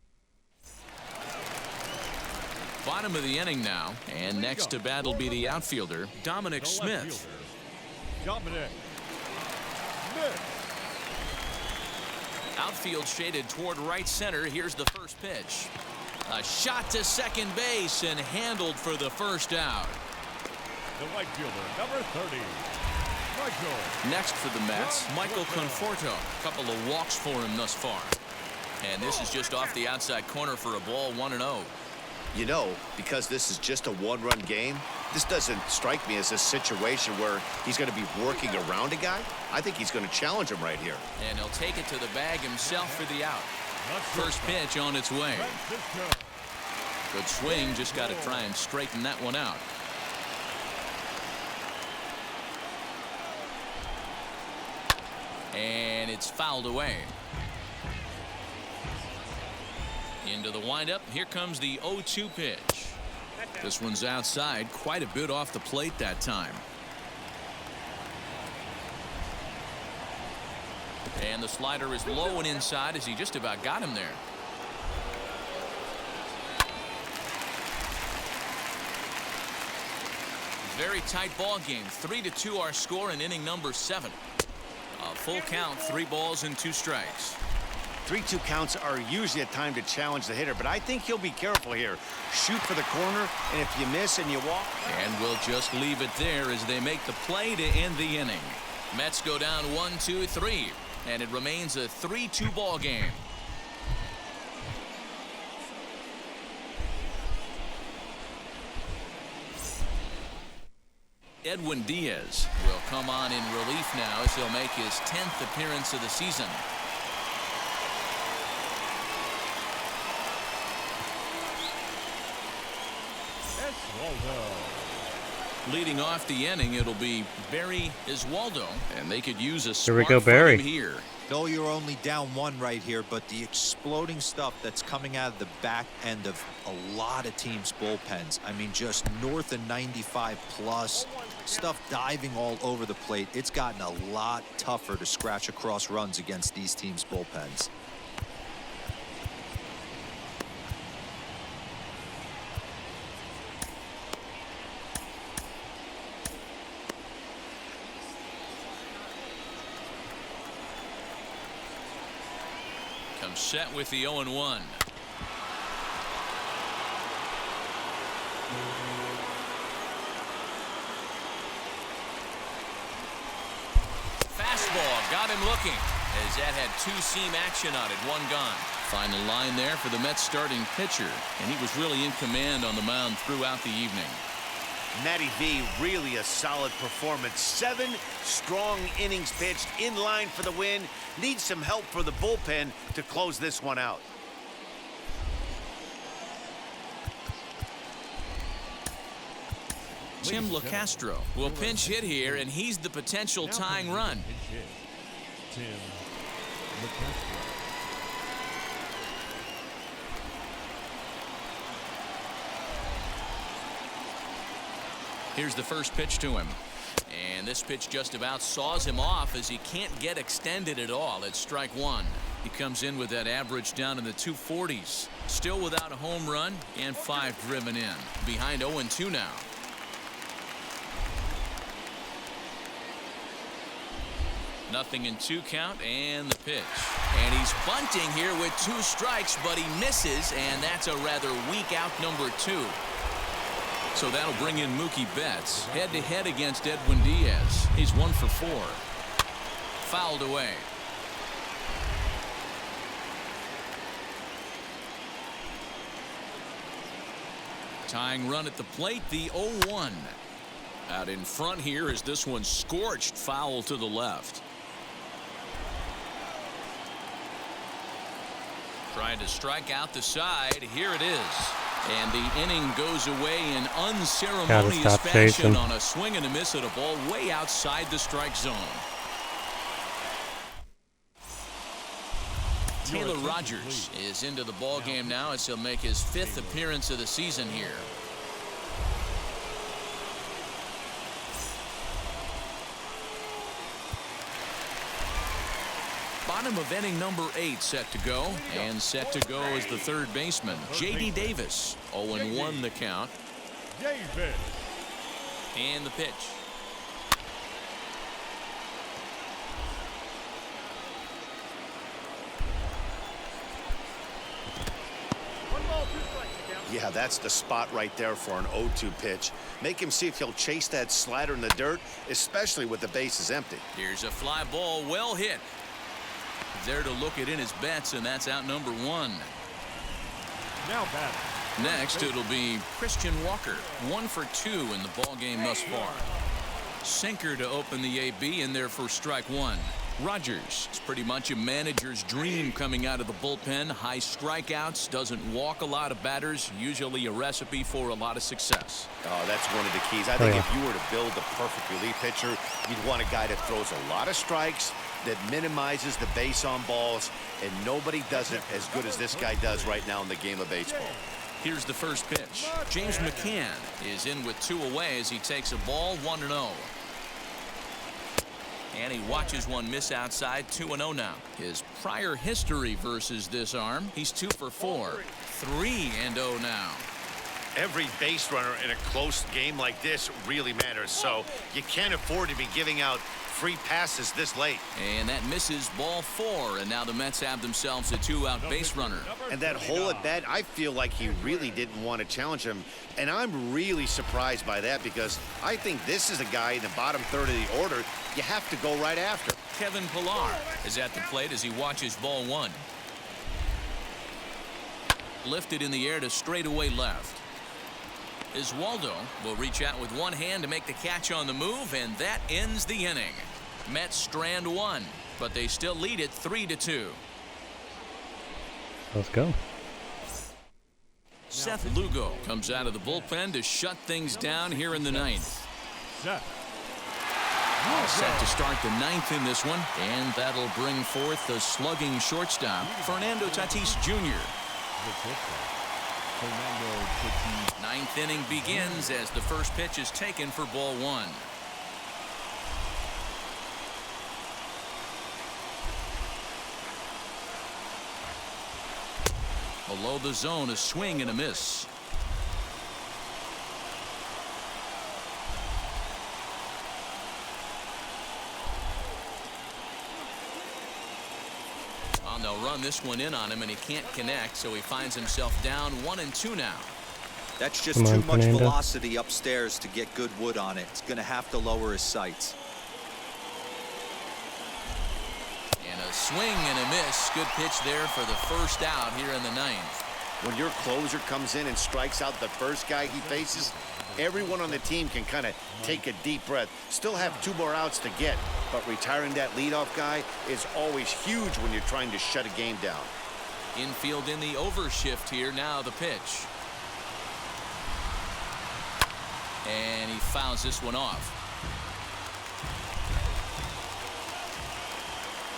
Bottom of the inning now, and next to bat will be the outfielder, Dominic Smith. Dominic Smith. Outfield shaded toward right center. Here's the first pitch. A shot to second base and handled for the first out. The right fielder, number 30, Michael. Next for the Mets, Michael Conforto. A couple of walks for him thus far. And this is just off the outside corner for a ball, 1-0. You know, because this is just a 1-run game, this doesn't strike me as a situation where he's going to be working around a guy. I think he's going to challenge him right here. And he'll take it to the bag himself for the out. First pitch on its way. Good swing, just got to try and straighten that one out. And it's fouled away. Into the windup. Here comes the 0-2 pitch. This one's outside, quite a bit off the plate that time. And the slider is low and inside as he just about got him there. Very tight ball game. 3-2 our score in inning number 7. A full count, 3 balls and 2 strikes. 3-2 counts are usually a time to challenge the hitter, but I think he'll be careful here. Shoot for the corner, and if you miss and you walk. And we'll just leave it there as they make the play to end the inning. Mets go down 1-2-3, and it remains a 3-2 ball game. Edwin Diaz will come on in relief now as he'll make his 10th appearance of the season. Leading off the inning, it'll be Barry Iswaldo, and they could use a Here we spark go, from Barry. him here. No, you're only down 1 right here, but the exploding stuff that's coming out of the back end of a lot of teams' bullpens. I mean, just north of 95 plus, stuff diving all over the plate. It's gotten a lot tougher to scratch across runs against these teams' bullpens. Comes set with the 0-1. Fastball got him looking. as that had two-seam action on it. One gone. Final line there for the Mets starting pitcher, and he was really in command on the mound throughout the evening. Matty V, really a solid performance. 7 strong innings pitched, in line for the win. Needs some help for the bullpen to close this one out. Tim LaCastro will pinch hit here, and he's the potential tying run. Tim LaCastro. Here's the first pitch to him. And this pitch just about saws him off as he can't get extended at all. It's strike one. He comes in with that average down in the 240s. Still without a home run and 5 driven in. Behind 0-2 now. Nothing in 2 count, and the pitch. And he's bunting here with 2 strikes, but he misses, and that's a rather weak out number 2. So that'll bring in Mookie Betts head-to-head against Edwin Diaz. He's 1 for 4. Fouled away. Tying run at the plate, the 0-1. Out in front here is this one scorched foul to the left. Trying to strike out the side. Here it is. And the inning goes away in unceremonious fashion on a swing and a miss at a ball way outside the strike zone. Taylor Rogers is into the ball game now as he'll make his 5th appearance of the season here. Bottom of inning number 8 set to go, and set to go is the third baseman, J.D. Davis. 0-1 the count. Davis. And the pitch. Yeah, that's the spot right there for an 0-2 pitch. Make him see if he'll chase that slider in the dirt, especially with the bases empty. Here's a fly ball, well hit. There to look it in his bets, and that's out number 1. Now batting. Next, it'll be Christian Walker. 1 for 2 in the ball game thus far. Sinker to open the AB, and there for strike 1. Rogers is pretty much a manager's dream coming out of the bullpen. High strikeouts, doesn't walk a lot of batters, usually a recipe for a lot of success. Oh, that's one of the keys. I think if you were to build a perfect relief pitcher, you'd want a guy that throws a lot of strikes, that minimizes the base on balls, and nobody does it as good as this guy does right now in the game of baseball. Here's the first pitch. James McCann is in with 2 away as he takes a ball, 1-0. And he watches one miss outside, 2-0 now. His prior history versus this arm, he's 2 for 4. 3-0 now. Every base runner in a close game like this really matters, so you can't afford to be giving out free passes this late. And that misses, ball 4, and now the Mets have themselves a 2-out base runner. And that hole at bat, I feel like he really didn't want to challenge him, and I'm really surprised by that because I think this is a guy in the bottom third of the order you have to go right after. Kevin Pillar is at the plate as he watches ball 1. Lifted in the air to straightaway left. Oswaldo will reach out with one hand to make the catch on the move, and that ends the inning. Mets strand 1, but they still lead it 3-2. Let's go. Seth Lugo comes out of the bullpen to shut things down here in the 9th. All set to start the 9th in this one, and that'll bring forth the slugging shortstop, Fernando Tatis Jr. 9th inning begins as the first pitch is taken for ball 1. Below the zone, a swing and a miss. They'll run this one in on him, and he can't connect, so he finds himself down 1-2 now. That's just too much velocity upstairs to get good wood on it. It's going to have to lower his sights. And a A swing and a miss. Good pitch there for the first out here in the ninth. When your closer comes in and strikes out the first guy he faces, everyone on the team can kind of take a deep breath. Still have 2 more outs to get, but retiring that leadoff guy is always huge when you're trying to shut a game down. Infield in the overshift here. Now the pitch. And he fouls this one off.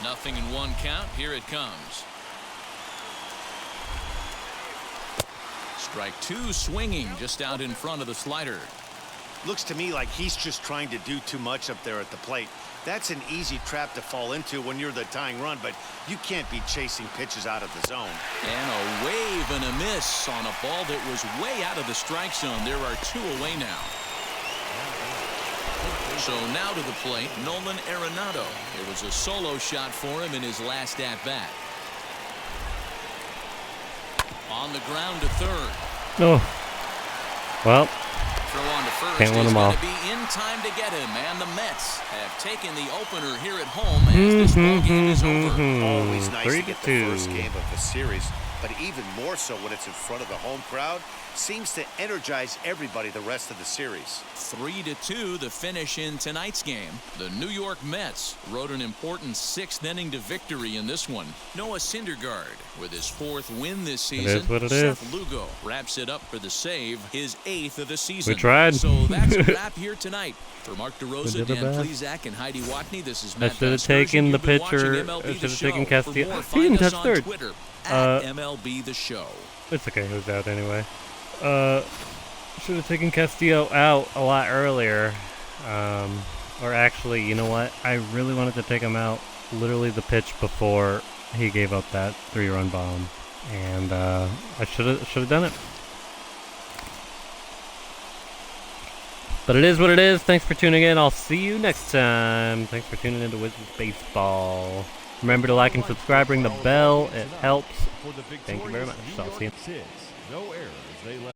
Nothing in 1 count. Here it comes. Strike 2 swinging just out in front of the slider. Looks to me like he's just trying to do too much up there at the plate. That's an easy trap to fall into when you're the tying run, but you can't be chasing pitches out of the zone. And a wave and a miss on a ball that was way out of the strike zone. There are 2 away now. So now to the plate, Nolan Arenado. It was a solo shot for him in his last at-bat. On the ground to third. Oh. Well. Throw on to first Can't win is them all. going to be in time to get him, and the Mets have taken the opener here at home as this ball game is over. Always nice to get the 3-2. first game of the series, but even more so when it's in front of the home crowd. Seems to energize everybody the rest of the series. 3-2 the finish in tonight's game. The New York Mets rode an important 6th inning to victory in this one. Noah Syndergaard with his 4th win this season. It is what it Seth is. Lugo wraps it up for the save, his 8th of the season. We tried. So that's a wrap here tonight. For Mark We DeRosa, did our Dan best. Plezak, and Heidi Watney, this is I Matt should have Vasgersian. taken the You've been pitcher. watching MLB I The should have Show. taken For Castillo. more, He find didn't us touch on third. Twitter Uh, at MLB The Show. It's okay. It was out anyway. Should have taken Castillo out a lot earlier. Or actually, you know what? I really wanted to take him out literally the pitch before he gave up that 3-run bomb. And I should have done it. But it is what it is. Thanks for tuning in. I'll see you next time. Thanks for tuning in to Wizards Baseball. Remember to like and subscribe, ring the bell. It helps. Thank you very much. So I'll see you. No errors. They left.